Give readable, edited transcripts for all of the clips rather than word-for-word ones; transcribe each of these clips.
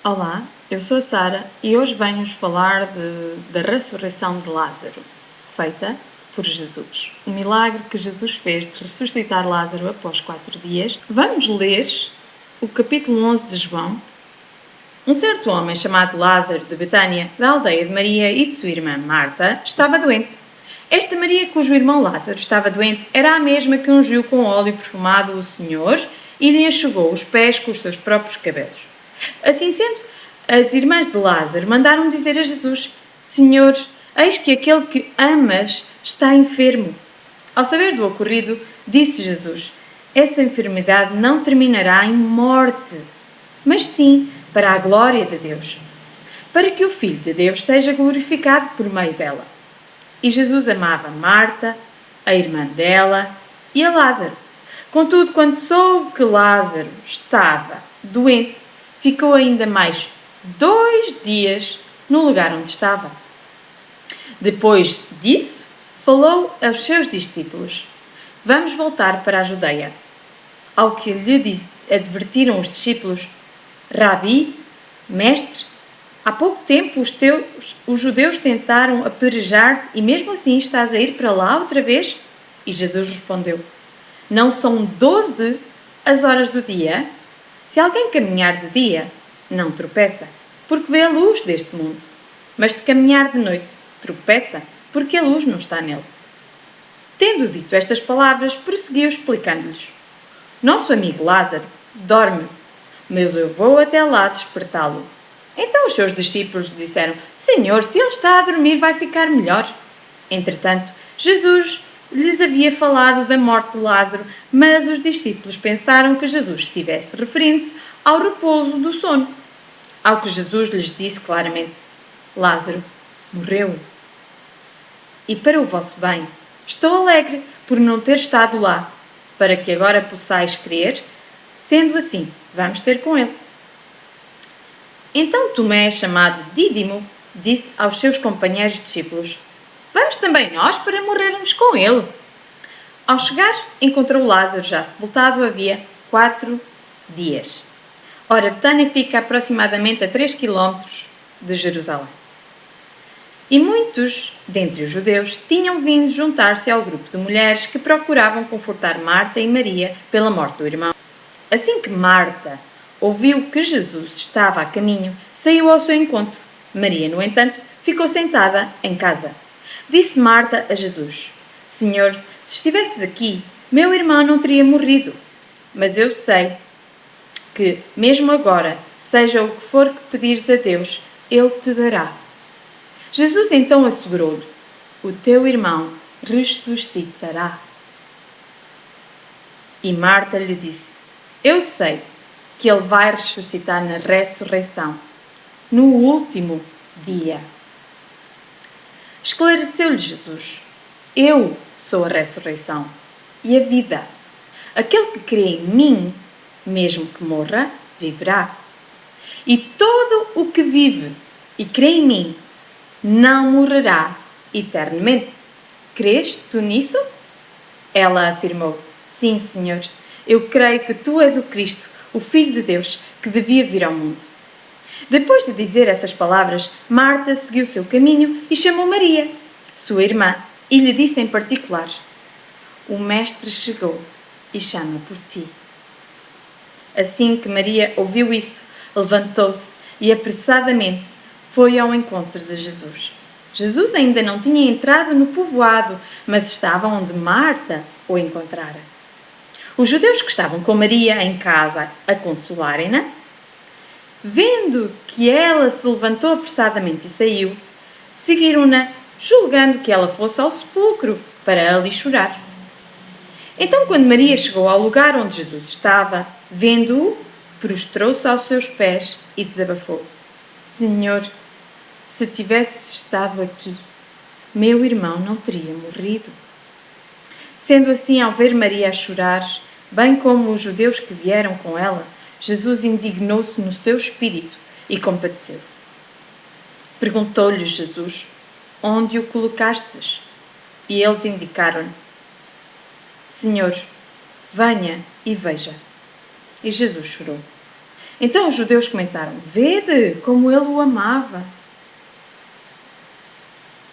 Olá, eu sou a Sara e hoje venho-vos falar da ressurreição de Lázaro, feita por Jesus. O milagre que Jesus fez de ressuscitar Lázaro após 4 dias. Vamos ler o capítulo 11 de João. Um certo homem chamado Lázaro de Betânia, da aldeia de Maria e de sua irmã Marta, estava doente. Esta Maria, cujo irmão Lázaro estava doente, era a mesma que ungiu com óleo perfumado o Senhor e lhe enxugou os pés com os seus próprios cabelos. Assim sendo, as irmãs de Lázaro mandaram dizer a Jesus: Senhor, eis que aquele que amas está enfermo. Ao saber do ocorrido, disse Jesus: essa enfermidade não terminará em morte, mas sim para a glória de Deus, para que o Filho de Deus seja glorificado por meio dela. E Jesus amava Marta, a irmã dela e a Lázaro. Contudo, quando soube que Lázaro estava doente, ficou ainda mais 2 dias no lugar onde estava. Depois disso, falou aos seus discípulos: Vamos voltar para a Judeia. Ao que lhe advertiram os discípulos: Rabi, mestre, há pouco tempo os judeus tentaram apedrejar-te e mesmo assim estás a ir para lá outra vez? E Jesus respondeu: Não são 12 as horas do dia? Se alguém caminhar de dia, não tropeça, porque vê a luz deste mundo. Mas se caminhar de noite, tropeça, porque a luz não está nele. Tendo dito estas palavras, prosseguiu explicando-lhes: Nosso amigo Lázaro dorme, mas eu vou até lá despertá-lo. Então os seus discípulos disseram: Senhor, se ele está a dormir, vai ficar melhor. Entretanto, Jesus lhes havia falado da morte de Lázaro, mas os discípulos pensaram que Jesus estivesse referindo-se ao repouso do sono. Ao que Jesus lhes disse claramente: Lázaro morreu. E para o vosso bem, estou alegre por não ter estado lá, para que agora possais crer. Sendo assim, vamos ter com ele. Então Tomé, chamado Dídimo, disse aos seus companheiros discípulos: Vamos também nós para morrermos com ele. Ao chegar, encontrou Lázaro já sepultado havia 4 dias. Ora, Betânia fica aproximadamente a 3 quilómetros de Jerusalém. E muitos, dentre os judeus, tinham vindo juntar-se ao grupo de mulheres que procuravam confortar Marta e Maria pela morte do irmão. Assim que Marta ouviu que Jesus estava a caminho, saiu ao seu encontro. Maria, no entanto, ficou sentada em casa. Disse Marta a Jesus: Senhor, se estivesses aqui, meu irmão não teria morrido. Mas eu sei que, mesmo agora, seja o que for que pedires a Deus, Ele te dará. Jesus então assegurou-lhe: O teu irmão ressuscitará. E Marta lhe disse: Eu sei que ele vai ressuscitar na ressurreição, no último dia. Esclareceu-lhe Jesus: Eu sou a ressurreição e a vida. Aquele que crê em mim, mesmo que morra, viverá. E todo o que vive e crê em mim não morrerá eternamente. Crês tu nisso? Ela afirmou: Sim, Senhor, eu creio que tu és o Cristo, o Filho de Deus, que devia vir ao mundo. Depois de dizer essas palavras, Marta seguiu seu caminho e chamou Maria, sua irmã, e lhe disse em particular: O Mestre chegou e chama por ti. Assim que Maria ouviu isso, levantou-se e apressadamente foi ao encontro de Jesus. Jesus ainda não tinha entrado no povoado, mas estava onde Marta o encontrara. Os judeus que estavam com Maria em casa a consolarem-na, vendo que ela se levantou apressadamente e saiu, seguiram-na, julgando que ela fosse ao sepulcro para ali chorar. Então, quando Maria chegou ao lugar onde Jesus estava, vendo-o, prostrou-se aos seus pés e desabafou: Senhor, se tivesses estado aqui, meu irmão não teria morrido. Sendo assim, ao ver Maria a chorar, bem como os judeus que vieram com ela, Jesus indignou-se no seu espírito e compadeceu-se. Perguntou-lhes Jesus: Onde o colocastes? E eles indicaram-lhe: Senhor, venha e veja. E Jesus chorou. Então os judeus comentaram: vede como ele o amava.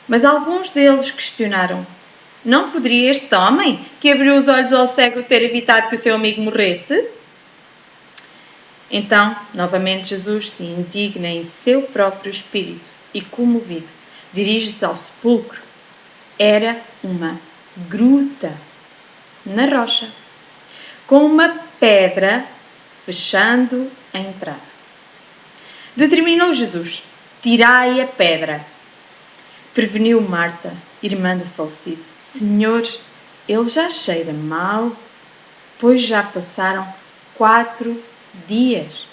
Mas alguns deles questionaram: não poderia este homem, que abriu os olhos ao cego, ter evitado que o seu amigo morresse? Então, novamente, Jesus se indigna em seu próprio espírito e, comovido, dirige-se ao sepulcro. Era uma gruta na rocha, com uma pedra fechando a entrada. Determinou Jesus: tirai a pedra. Preveniu Marta, irmã do falecido: Senhor, ele já cheira mal, pois já passaram 4 dias.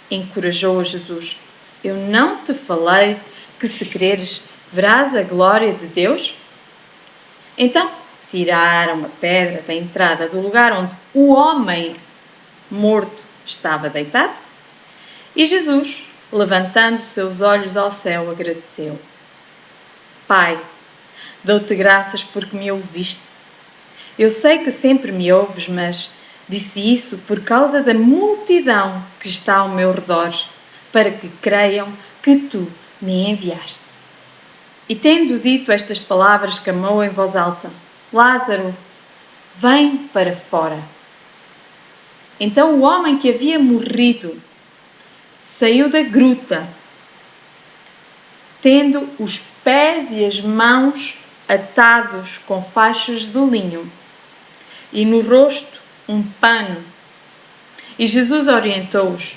Encorajou a Jesus: eu não te falei que, se creres, verás a glória de Deus? Então tiraram a pedra da entrada do lugar onde o homem morto estava deitado, e Jesus, levantando seus olhos ao céu, agradeceu: Pai, dou-te graças porque me ouviste. Eu sei que sempre me ouves, mas disse isso por causa da multidão que está ao meu redor, para que creiam que tu me enviaste. E tendo dito estas palavras, clamou em voz alta: Lázaro, vem para fora. Então o homem que havia morrido saiu da gruta, tendo os pés e as mãos atados com faixas de linho, e no rosto um pano. E Jesus orientou-os: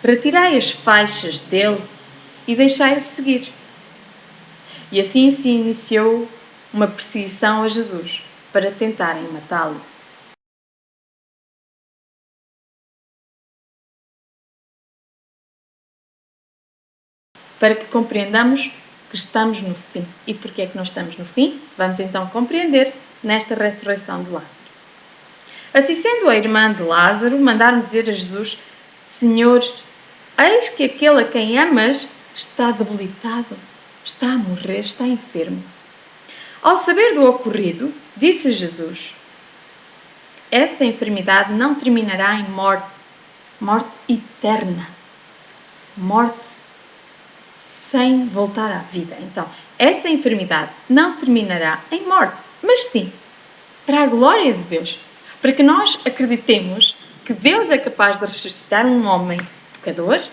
retirai as faixas dele e deixai-o seguir. E assim se iniciou uma perseguição a Jesus, para tentarem matá-lo. Para que compreendamos que estamos no fim. E porquê é que nós estamos no fim? Vamos então compreender nesta ressurreição de Lázaro. Assim sendo, a irmã de Lázaro mandaram dizer a Jesus: Senhor, eis que aquele a quem amas está debilitado, está a morrer, está enfermo. Ao saber do ocorrido, disse Jesus: essa enfermidade não terminará em morte, morte eterna, morte sem voltar à vida. Então, essa enfermidade não terminará em morte, mas sim para a glória de Deus, para que nós acreditemos que Deus é capaz de ressuscitar um homem pecador,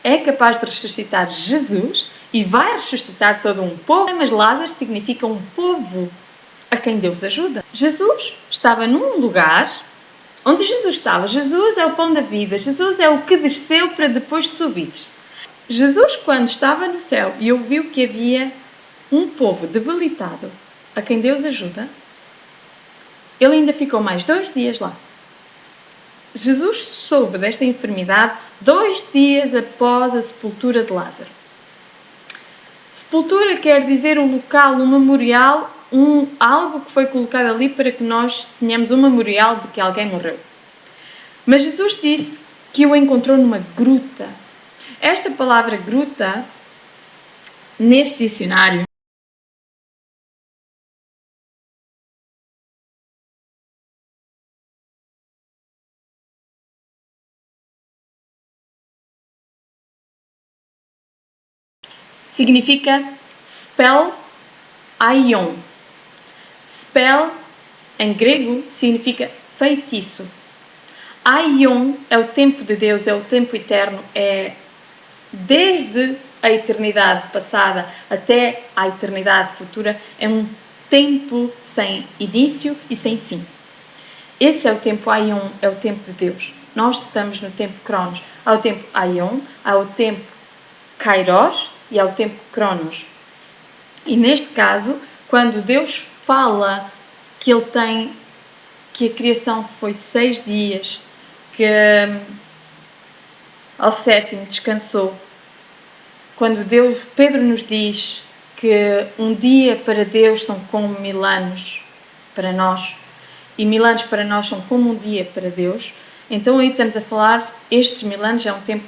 é capaz de ressuscitar Jesus e vai ressuscitar todo um povo. Mas Lázaro significa um povo a quem Deus ajuda. Jesus estava num lugar onde Jesus estava. Jesus é o pão da vida. Jesus é o que desceu para depois subir. Jesus, quando estava no céu e ouviu que havia um povo debilitado a quem Deus ajuda, ele ainda ficou mais 2 dias lá. Jesus soube desta enfermidade 2 dias após a sepultura de Lázaro. Sepultura quer dizer um local, um memorial, algo que foi colocado ali para que nós tenhamos um memorial de que alguém morreu. Mas Jesus disse que o encontrou numa gruta. Esta palavra gruta, neste dicionário, significa spell aion. Spell, em grego, significa feitiço. Aion é o tempo de Deus, é o tempo eterno, é desde a eternidade passada até a eternidade futura, é um tempo sem início e sem fim. Esse é o tempo Aion, é o tempo de Deus. Nós estamos no tempo Cronos. Há o tempo Aion, há o tempo Kairos e há o tempo Cronos. E neste caso, quando Deus fala que Ele tem, que a criação foi 6 dias, que ao 7º descansou. Quando Pedro nos diz que um dia para Deus são como 1000 anos para nós, e 1000 anos para nós são como um dia para Deus, então aí estamos a falar, estes 1000 anos é um tempo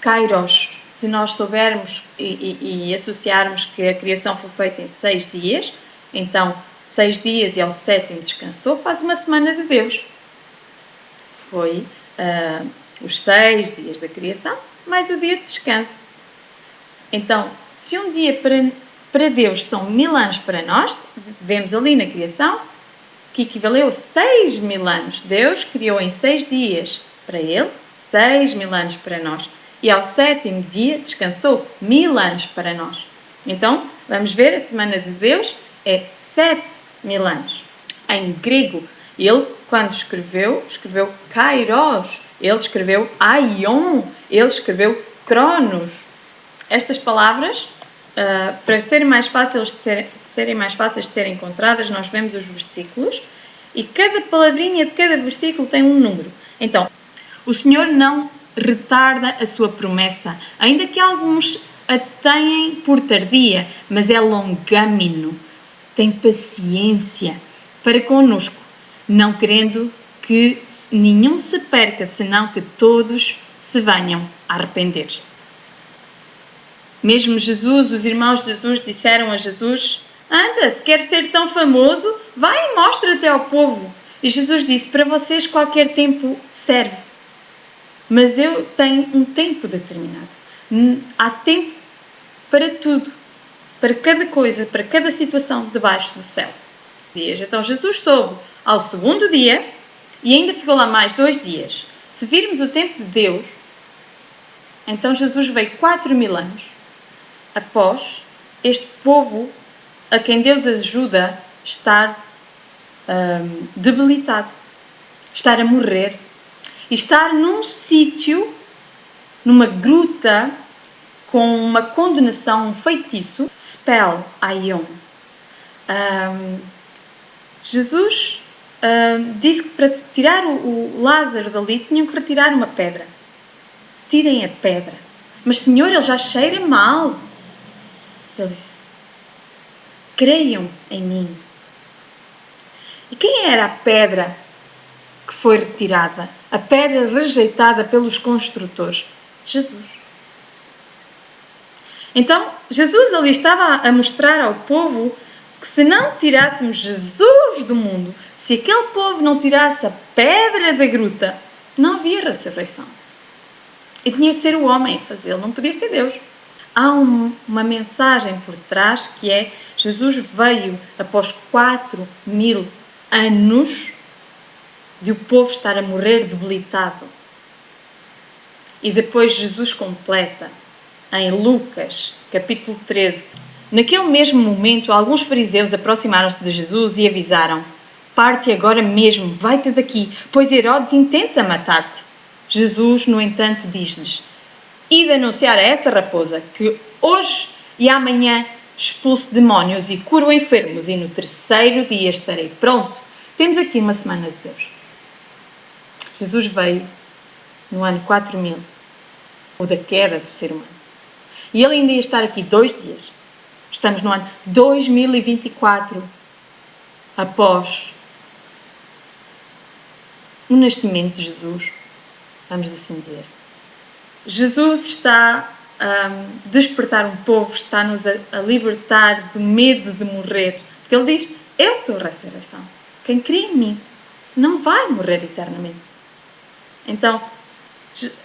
Kairos. Se nós soubermos e associarmos que a criação foi feita em 6 dias, então 6 dias e ao 7º descansou, faz uma semana de Deus. Foi os 6 dias da criação, mais o dia de descanso. Então, se um dia para Deus são 1000 anos para nós, vemos ali na criação que equivaleu a 6.000 anos. Deus criou em 6 dias para Ele, 6.000 anos para nós. E ao 7º dia descansou 1000 anos para nós. Então, vamos ver, a semana de Deus é 7.000 anos. Em grego, ele, quando escreveu kairos, ele escreveu aion, ele escreveu cronos. Estas palavras, para serem mais fáceis de serem encontradas, nós vemos os versículos e cada palavrinha de cada versículo tem um número. Então, o Senhor não retarda a sua promessa, ainda que alguns a tenham por tardia, mas é longâmino, tem paciência para conosco, não querendo que nenhum se perca, senão que todos se venham a arrepender. Mesmo Jesus, os irmãos de Jesus disseram a Jesus: anda, se queres ser tão famoso, vai e mostra-te ao povo. E Jesus disse: para vocês qualquer tempo serve, mas eu tenho um tempo determinado. Há tempo para tudo, para cada coisa, para cada situação debaixo do céu. Então Jesus soube ao 2º dia e ainda ficou lá mais 2 dias. Se virmos o tempo de Deus, então Jesus veio 4.000 anos após este povo a quem Deus ajuda estar debilitado, estar a morrer, e estar num sítio, numa gruta, com uma condenação, um feitiço, spell, aion. Jesus disse que para tirar o Lázaro dali tinham que retirar uma pedra. Tirem a pedra. Mas Senhor, ele já cheira mal. Ele disse: creiam em mim. E quem era a pedra que foi retirada? A pedra rejeitada pelos construtores? Jesus. Então, Jesus ali estava a mostrar ao povo que se não tirássemos Jesus do mundo, se aquele povo não tirasse a pedra da gruta, não havia ressurreição. E tinha que ser o homem a fazê-lo, não podia ser Deus. Há uma mensagem por trás que é: Jesus veio após 4.000 anos de o povo estar a morrer debilitado. E depois Jesus completa em Lucas, capítulo 13. Naquele mesmo momento, alguns fariseus aproximaram-se de Jesus e avisaram: parte agora mesmo, vai-te daqui, pois Herodes intenta matar-te. Jesus, no entanto, diz-lhes: ide anunciar a essa raposa que hoje e amanhã expulso demónios e curo enfermos, e no 3º dia estarei pronto. Temos aqui uma semana de Deus. Jesus veio no ano 4.000, ou da queda do ser humano. E ele ainda ia estar aqui 2 dias. Estamos no ano 2024, após o nascimento de Jesus, vamos assim dizer. Jesus está a despertar um povo, está-nos a libertar do medo de morrer. Porque ele diz: eu sou a ressurreição. Quem crê em mim não vai morrer eternamente. Então,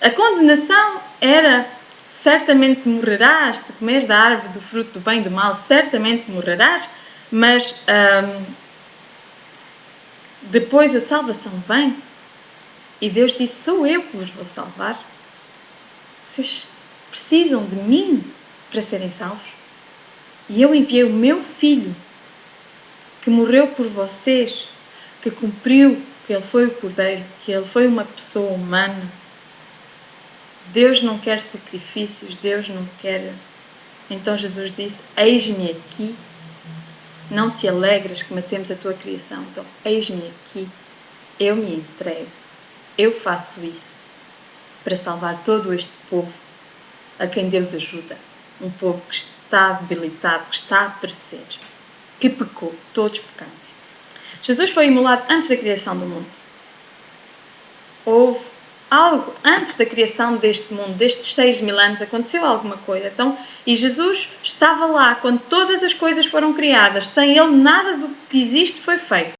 a condenação era: certamente morrerás, se comeres da árvore do fruto do bem e do mal, certamente morrerás, mas depois a salvação vem. E Deus disse: sou eu que vos vou salvar. Vocês precisam de mim para serem salvos. E eu enviei o meu Filho, que morreu por vocês, que cumpriu, que ele foi o Cordeiro, que ele foi uma pessoa humana. Deus não quer sacrifícios, Deus não quer... Então Jesus disse: eis-me aqui. Não te alegras que matemos a tua criação? Então, eis-me aqui. Eu me entrego. Eu faço isso para salvar todo este povo a quem Deus ajuda. Um povo que está debilitado, que está a perecer, que pecou. Todos pecamos. Jesus foi imolado antes da criação do mundo. Houve algo antes da criação deste mundo, destes 6.000 anos, aconteceu alguma coisa. Então, e Jesus estava lá quando todas as coisas foram criadas. Sem ele, nada do que existe foi feito.